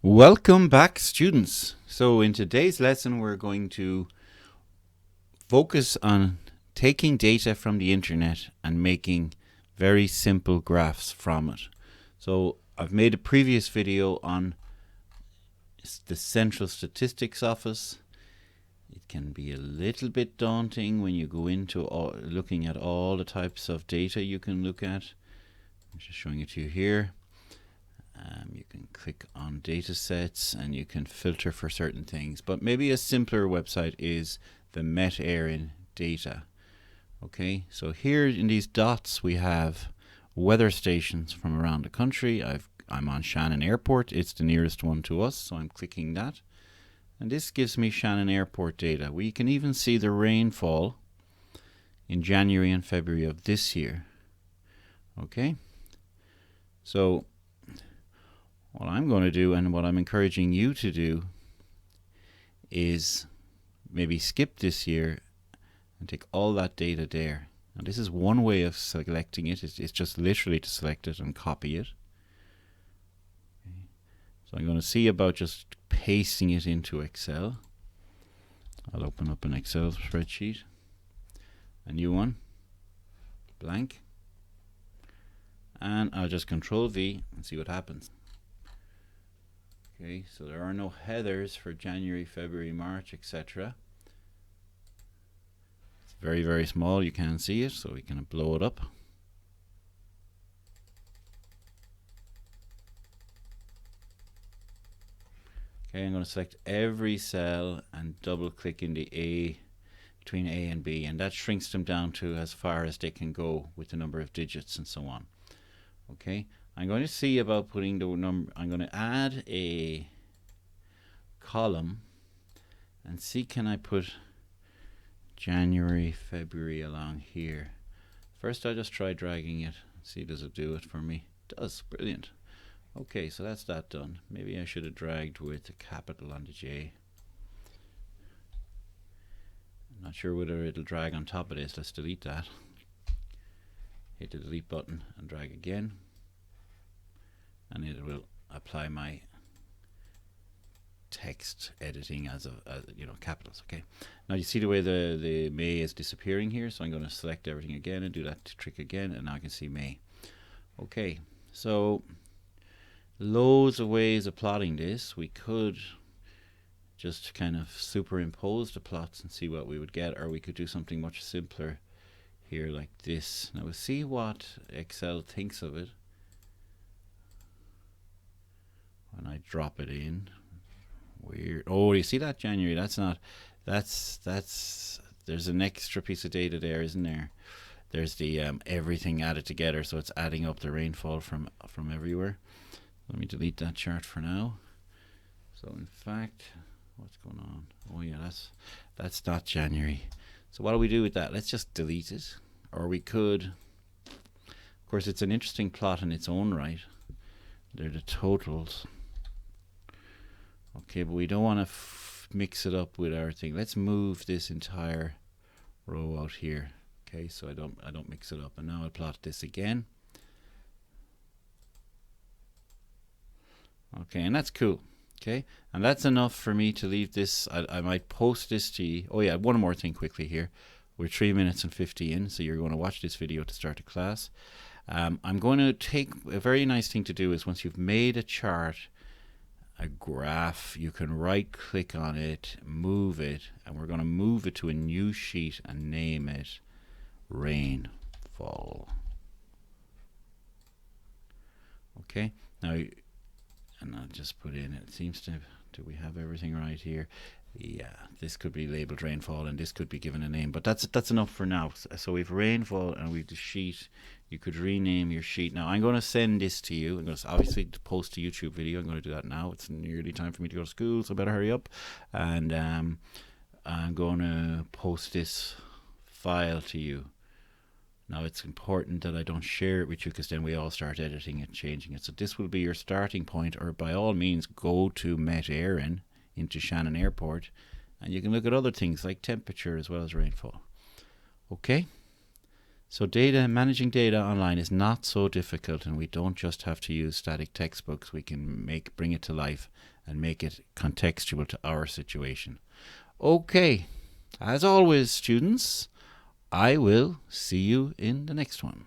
Welcome back, students. So in today's lesson, we're going to focus on taking data from the internet and making very simple graphs from it. So I've made a previous video on the Central Statistics Office. It can be a little bit daunting when you go into looking at all the types of data you can look at. I'm just showing it to you here. You can click on data sets and you can filter for certain things, but maybe a simpler website is the Met Éireann data. Okay, so here in these dots we have weather stations from around the country. I'm on Shannon Airport, it's the nearest one to us, so I'm clicking that. And this gives me Shannon Airport data. We can even see the rainfall in January and February of this year. Okay, so what I'm going to do, and what I'm encouraging you to do, is maybe skip this year and take all that data there. Now this is one way of selecting it. It's just literally to select it and copy it. Okay. So I'm going to see about just pasting it into Excel. I'll open up an Excel spreadsheet. A new one. Blank. And I'll just Control V and see what happens. Okay, so there are no headers for January, February, March, etc. It's very, very small. You can't see it, so we can blow it up. Okay, I'm going to select every cell and double click in the A, between A and B, and that shrinks them down to as far as they can go with the number of digits and so on. Okay, I'm going to see about putting the number. I'm going to add a column and see, can I put January, February along here. First I'll just try dragging it, see does it do it for me. It does. Brilliant. Okay, so that's that done. Maybe I should have dragged with a capital on the J. I'm not sure whether it'll drag on top of this. Let's delete that. Hit the delete button and drag again, and it will apply my text editing as capitals. Okay, now you see the way the May is disappearing here, so I'm going to select everything again and do that trick again, and now I can see May. Okay, so loads of ways of plotting this. We could just kind of superimpose the plots and see what we would get, or we could do something much simpler here like this. Now we'll see what Excel thinks of it when I drop it in. Weird. Oh, you see that January? That's there's an extra piece of data there, isn't there? There's the everything added together, so it's adding up the rainfall from everywhere. Let me delete that chart for now. So in fact, what's going on? Oh yeah, that's not January. So what do we do with that? Let's just delete it. Or we could, of course, it's an interesting plot in its own right. They're the totals. Okay, but we don't want to mix it up with our thing. Let's move this entire row out here. Okay, so I don't mix it up. And now I'll plot this again. Okay, and that's cool. Okay, and that's enough for me to leave this. I might post this to you. Oh yeah, one more thing quickly here. We're 3 minutes and 50 in, so you're going to watch this video to start a class. I'm going to take a very nice thing to do is, once you've made a chart, a graph, you can right click on it, move it, and we're going to move it to a new sheet and name it Rainfall. Okay, now, and I'll just put in, it seems to, do we have everything right here? Yeah, this could be labeled Rainfall and this could be given a name, but that's enough for now. So we've Rainfall and we've the sheet. You could rename your sheet. Now I'm going to send this to you. I'm going to obviously post a YouTube video. I'm going to do that now. It's nearly time for me to go to school, so I better hurry up. And I'm going to post this file to you. Now it's important that I don't share it with you, because then we all start editing it, changing it. So this will be your starting point, or by all means go to Met Éireann into Shannon Airport, and you can look at other things like temperature as well as rainfall. Okay, so managing data online is not so difficult, and we don't just have to use static textbooks. We can bring it to life and make it contextual to our situation. Okay, as always, students, I will see you in the next one.